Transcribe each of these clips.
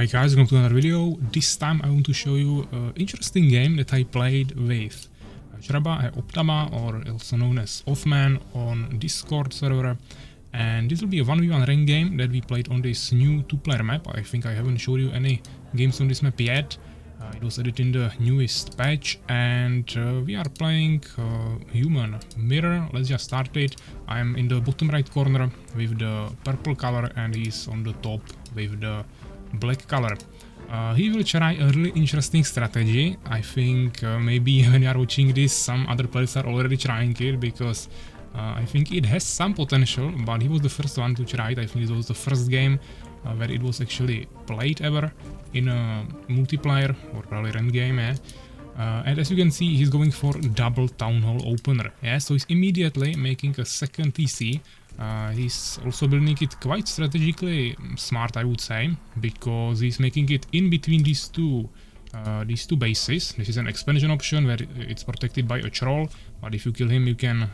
Hi guys, welcome to another video. This time I want to show you an interesting game that I played with Shraba and Optama, or also known as Othman, on Discord server. And this will be a 1v1 rank game that we played on this new 2-player map. I think I haven't showed you any games on this map yet. It was added in the newest patch, and we are playing Human Mirror. Let's just start it. I'm in the bottom right corner with the purple color, and he's on the top with the black color. He will try a really interesting strategy. I think maybe when you are watching this, some other players are already trying it, because I think it has some potential, but he was the first one to try it. I think it was the first game where it was actually played ever in a multiplayer or probably ranked game. And as you can see, he's going for double town hall opener. So he's immediately making a second TC. He's also building it quite strategically smart, I would say, because he's making it in between these two bases. This is an expansion option where it's protected by a troll, but if you kill him, you can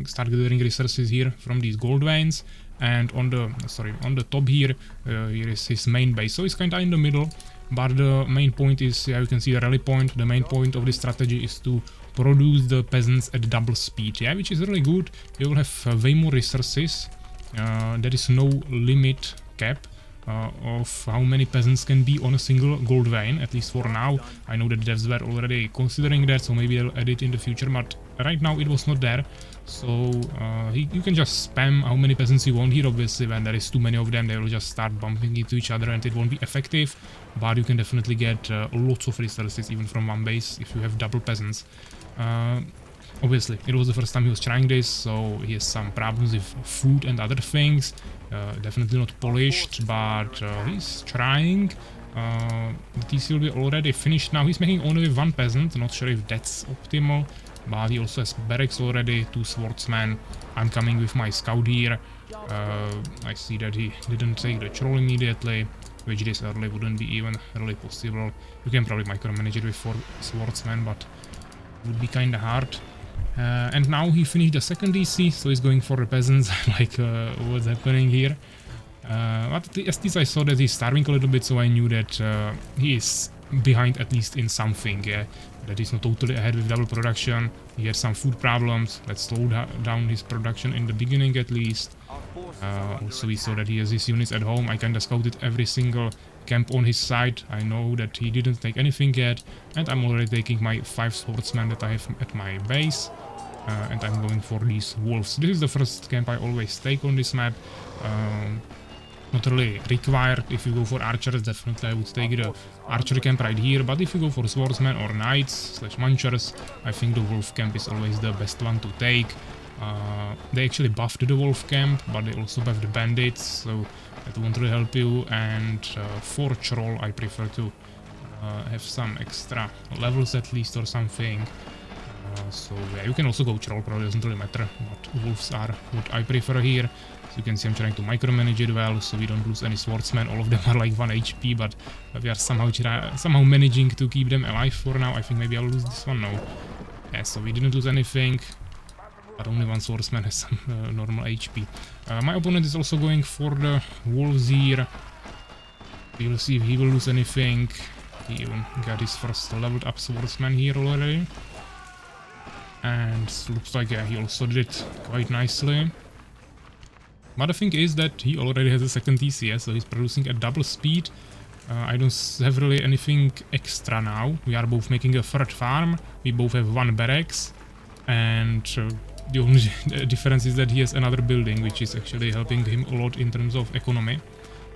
start gathering resources here from these gold veins. And on the top here, here is his main base. So it's kinda in the middle, but the main point is, you can see the rally point. The main point of this strategy is to produce the peasants at double speed, which is really good. You will have way more resources. There is no limit cap of how many peasants can be on a single gold vein, at least for now. I know that devs were already considering that, so maybe they'll add it in the future, but right now it was not there. So you can just spam how many peasants you want here. Obviously, when there is too many of them, they will just start bumping into each other and it won't be effective, but you can definitely get lots of resources even from one base if you have double peasants. Obviously, it was the first time he was trying this, so he has some problems with food and other things. Definitely not polished, but he's trying. The TC will be already finished now. He's making only one peasant, not sure if that's optimal, but he also has barracks already, 2 swordsmen. I'm coming with my scout here. I see that he didn't take the troll immediately, which this early wouldn't be even really possible. You can probably micromanage it with 4 swordsmen, but it would be kinda hard. And now he finished the second DC, so he's going for the peasants, like what's happening here. But at least I saw that he's starving a little bit, so I knew that he is behind at least in something, that he's not totally ahead with double production. He had some food problems. Let's slow down his production in the beginning at least. Also we saw that he has his units at home. I kinda scouted every single camp on his side. I know that he didn't take anything yet, and I'm already taking my 5 swordsmen that I have at my base. And I'm going for these wolves. This is the first camp I always take on this map. Not really required. If you go for archers, definitely I would take the archery camp right here, but if you go for swordsmen or knights / munchers, I think the wolf camp is always the best one to take. They actually buffed the wolf camp, but they also buffed the bandits, so that won't really help you. And for troll, I prefer to have some extra levels at least or something. So yeah, you can also go troll, probably doesn't really matter, but wolves are what I prefer here. So you can see I'm trying to micromanage it well, so we don't lose any swordsmen. All of them are like 1 HP, but we are somehow managing to keep them alive for now. I think maybe I'll lose this one now. Yeah, so we didn't lose anything, but only 1 swordsman has some normal HP. My opponent is also going for the wolves here. We will see if he will lose anything. He even got his first leveled up swordsman here already. And looks like, yeah, he also did it quite nicely. But the thing is that he already has a second TC, so he's producing at double speed. I don't have really anything extra now. We are both making a third farm. We both have 1 barracks. And the only difference is that he has another building, which is actually helping him a lot in terms of economy.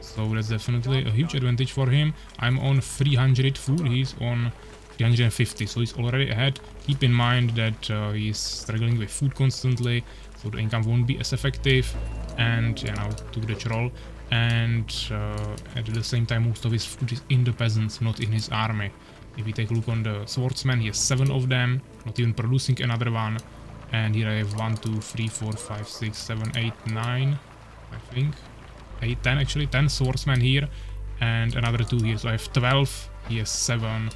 So that's definitely a huge advantage for him. I'm on 300 food, he's on 350, so he's already ahead. Keep in mind that he's struggling with food constantly, so the income won't be as effective. And yeah, now took the troll, and at the same time most of his food is in the peasants, not in his army. If we take a look on the swordsman, he has 7 of them, not even producing another one. And here I have 1, 2, 3, 4, 5, 6, 7, 8, 9, I think. 8, 10 actually, 10 swordsmen here, and another 2 here, so I have 12, he has 7.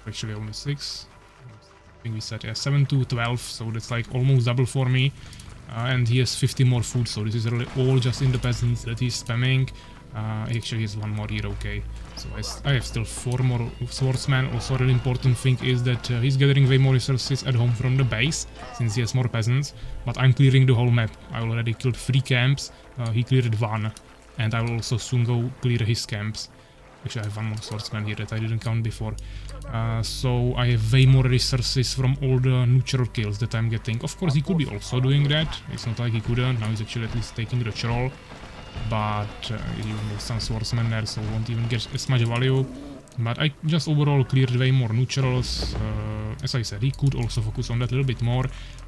Actually only 6. I think we said, yeah, 7 to 12, so that's like almost double for me. And he has 50 more food, so this is really all just in the peasants that he's spamming. He actually has one more here, okay. So I have still 4 more swordsmen. Also, a really important thing is that he's gathering way more resources at home from the base, since he has more peasants. But I'm clearing the whole map. I already killed 3 camps, he cleared 1. And I will also soon go clear his camps. Actually, I have 1 more swordsman here that I didn't count before. So I have way more resources from all the neutral kills that I'm getting. Of course, he could be also doing that. It's not like he couldn't. Now he's actually at least taking the troll. But he even got some swordsmen there, so won't even get as much value. But I just overall cleared way more neutrals. As I said, he could also focus on that a little bit more.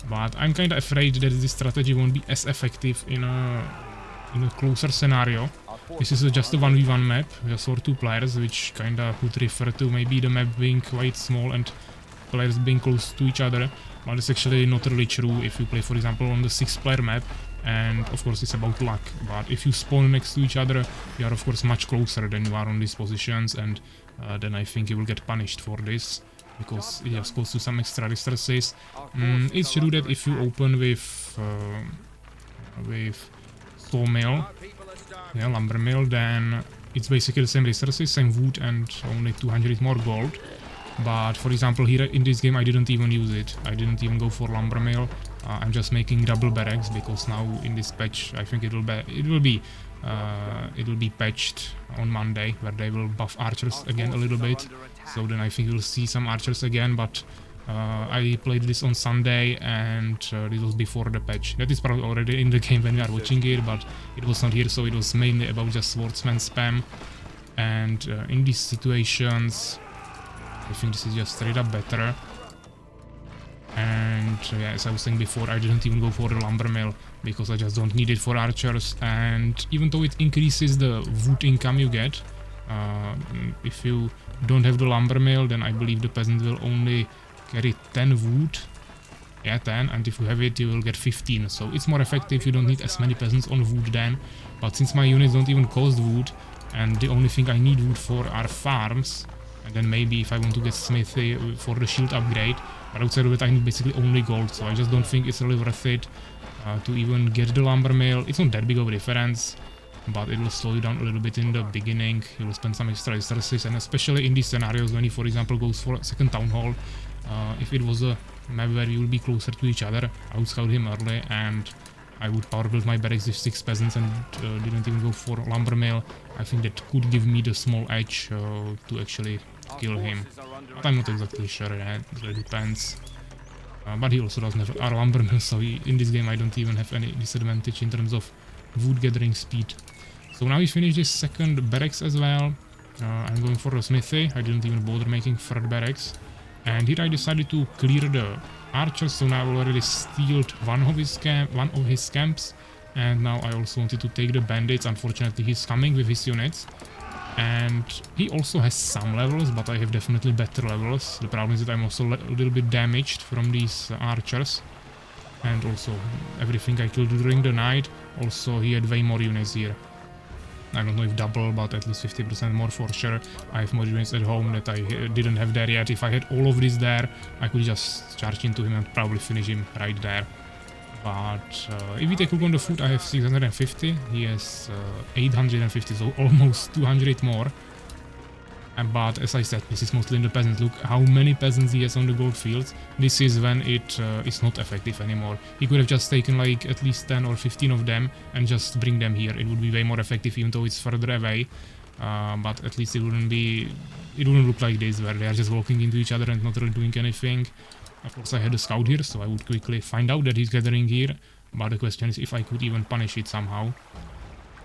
But I'm kinda afraid that this strategy won't be as effective in a closer scenario. This is just a 1v1 map, just for 2 players, which kinda could refer to maybe the map being quite small and players being close to each other. But it's actually not really true if you play, for example, on the 6-player map. And of course it's about luck, but if you spawn next to each other, you are of course much closer than you are on these positions, and then I think you will get punished for this, because it just goes to some extra resources. It's true that if you open with sawmill, yeah, lumber mill, then it's basically the same resources, same wood and only 200 more gold. But for example, here in this game I didn't even use it. I didn't even go for lumber mill. I'm just making double barracks because now in this patch I think it will be patched on Monday, where they will buff archers again a little bit. So then I think we'll see some archers again. But I played this on Sunday, and this was before the patch. That is probably already in the game when we are watching it, but it was not here, so it was mainly about just swordsman spam. And in these situations, I think this is just straight up better. And yeah, as I was saying before, I didn't even go for the lumber mill because I just don't need it for archers. And even though it increases the wood income you get, if you don't have the lumber mill, then I believe the peasant will only carry 10 wood. Yeah, 10, and if you have it, you will get 15. So it's more effective, you don't need as many peasants on wood then. But since my units don't even cost wood, and the only thing I need wood for are farms, and then maybe if I want to get smithy for the shield upgrade, but outside of it I need basically only gold, so I just don't think it's really worth it to even get the lumber mill. It's not that big of a difference, but it will slow you down a little bit in the beginning. You will spend some extra resources, and especially in these scenarios when he, for example, goes for a second town hall. If it was a map where you will be closer to each other, I would scout him early, and I would power build my barracks with 6 peasants and didn't even go for lumber mill. I think that could give me the small edge to actually kill him. But I'm not exactly sure, it really depends. But he also doesn't have a lumber mill, so in this game I don't even have any disadvantage in terms of wood gathering speed. So now we finish this second barracks as well. I'm going for a smithy. I didn't even bother making third barracks. And here I decided to clear the archers, so now I already stealed one of his camps. And now I also wanted to take the bandits. Unfortunately, he's coming with his units. And he also has some levels, but I have definitely better levels. The problem is that I'm also a little bit damaged from these archers. And also everything I killed during the night. Also, he had way more units here. I don't know if double, but at least 50% more for sure. I have more units at home that I didn't have there yet. If I had all of this there, I could just charge into him and probably finish him right there. But if we take a look on the foot, I have 650. He has 850, so almost 200 more. But as I said, this is mostly in the peasants. Look how many peasants he has on the gold fields. This is when it is not effective anymore. He could have just taken like at least 10 or 15 of them and just bring them here. It would be way more effective, even though it's further away. But at least it wouldn't look like this, where they are just walking into each other and not really doing anything. Of course, I had a scout here, so I would quickly find out that he's gathering here. But the question is if I could even punish it somehow.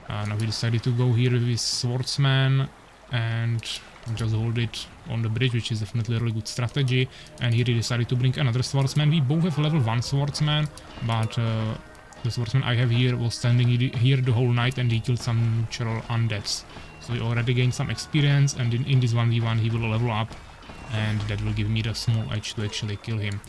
Now he decided to go here with his swordsman and just hold it on the bridge, which is definitely a really good strategy. And here he decided to bring another swordsman. We both have level 1 swordsman, but the swordsman I have here was standing here the whole night, and he killed some natural undeads. So he already gained some experience, and in this 1v1 he will level up, and that will give me the small edge to actually kill him.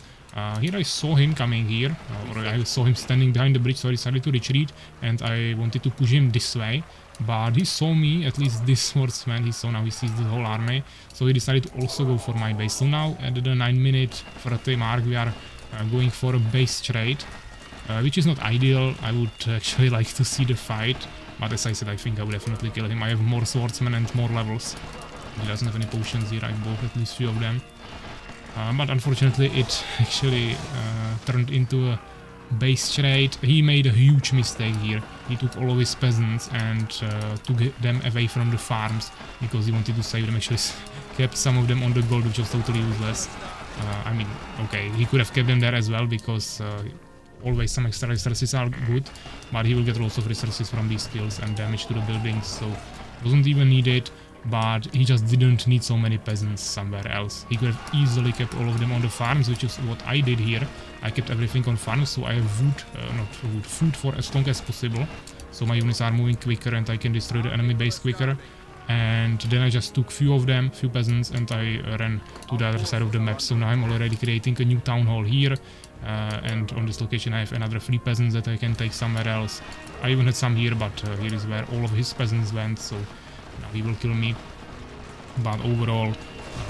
Here I saw him coming here, or I saw him standing behind the bridge, so I decided to retreat, and I wanted to push him this way. But he saw me, at least this swordsman, he sees the whole army, so he decided to also go for my base. So now at the 9-minute 30 mark we are going for a base trade. which is not ideal. I would actually like to see the fight, but as I said, I think I would definitely kill him. I have more swordsmen and more levels. He doesn't have any potions here. I bought at least few of them. But unfortunately it actually turned into a base trade. He made a huge mistake here. He took all of his peasants and took them away from the farms because he wanted to save them. Actually kept some of them on the gold, which was totally useless. I mean, okay, he could have kept them there as well because always some extra resources are good, but he will get lots of resources from these skills and damage to the buildings, so wasn't even needed. But he just didn't need so many peasants somewhere else. He could have easily kept all of them on the farms, which is what I did here. I kept everything on farms, so I have food for as long as possible. So my units are moving quicker and I can destroy the enemy base quicker. And then I just took few peasants, and I ran to the other side of the map. So now I'm already creating a new town hall here. And on this location I have another 3 peasants that I can take somewhere else. I even had some here, but here is where all of his peasants went, so now he will kill me. But overall,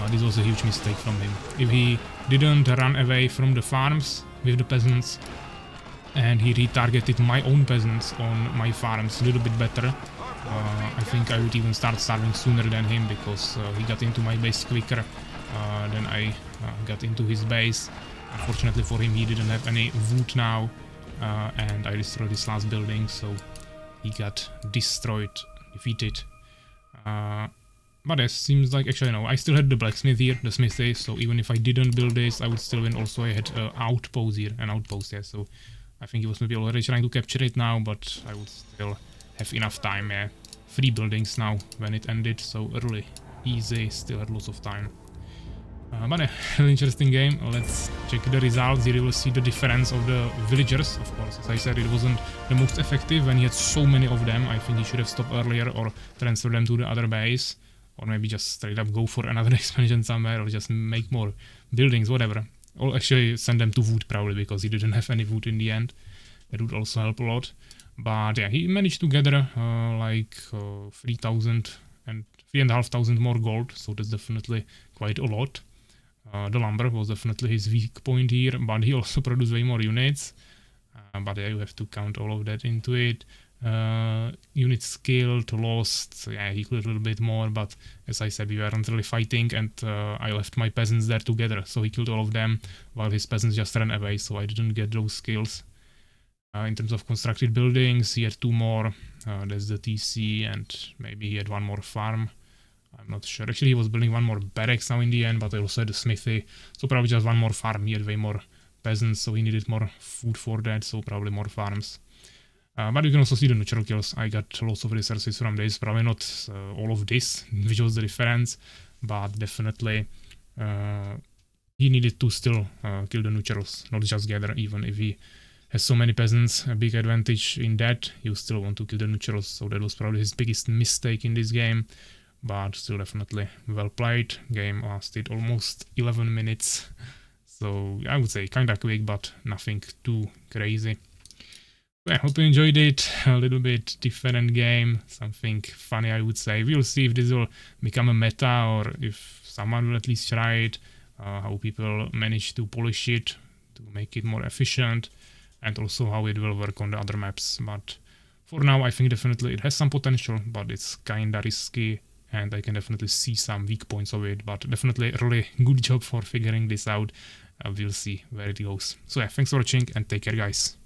this was a huge mistake from him. If he didn't run away from the farms with the peasants and he retargeted my own peasants on my farms a little bit better, I think I would even start starving sooner than him, because he got into my base quicker than I got into his base. Unfortunately for him, he didn't have any wood now, and I destroyed his last building, so he got defeated. But it seems like, actually no, I still had the blacksmith here, the smithy, so even if I didn't build this, I would still win. Also I had an outpost here, yeah, so I think he was maybe already trying to capture it now, but I would still have enough time, yeah. 3 buildings now when it ended, so early, easy, still had lots of time. But an interesting game. Let's check the results. Here you will see the difference of the villagers. Of course, as I said, it wasn't the most effective when he had so many of them. I think he should have stopped earlier or transferred them to the other base, or maybe just straight up go for another expansion somewhere, or just make more buildings, whatever. Or actually send them to wood probably, because he didn't have any wood in the end. That would also help a lot. But yeah, he managed to gather like 3,000 and 3,500 more gold, so that's definitely quite a lot. The lumber was definitely his weak point here, but he also produced way more units. But yeah, you have to count all of that into it. Units killed, lost, so yeah, he killed a little bit more, but as I said, we weren't really fighting, and I left my peasants there together, so he killed all of them, while his peasants just ran away, so I didn't get those skills. In terms of constructed buildings, he had 2 more, that's the TC, and maybe he had 1 more farm. I'm not sure. Actually, he was building 1 more barracks now in the end, but I also had a smithy, so probably just 1 more farm. He had way more peasants, so he needed more food for that, so probably more farms. But you can also see the natural kills. I got lots of resources from this, probably not all of this, which was the difference, but definitely he needed to still kill the naturals, not just gather. Even if he has so many peasants, a big advantage in that, you still want to kill the naturals, so that was probably his biggest mistake in this game. But still definitely well played. Game lasted almost 11 minutes, so I would say kinda quick, but nothing too crazy. I hope you enjoyed it. A little bit different game, something funny, I would say. We'll see if this will become a meta, or if someone will at least try it, how people manage to polish it to make it more efficient, and also how it will work on the other maps. But for now, I think definitely it has some potential, but it's kinda risky, and I can definitely see some weak points of it, but definitely a really good job for figuring this out. We'll see where it goes. So yeah, thanks for watching, and take care, guys.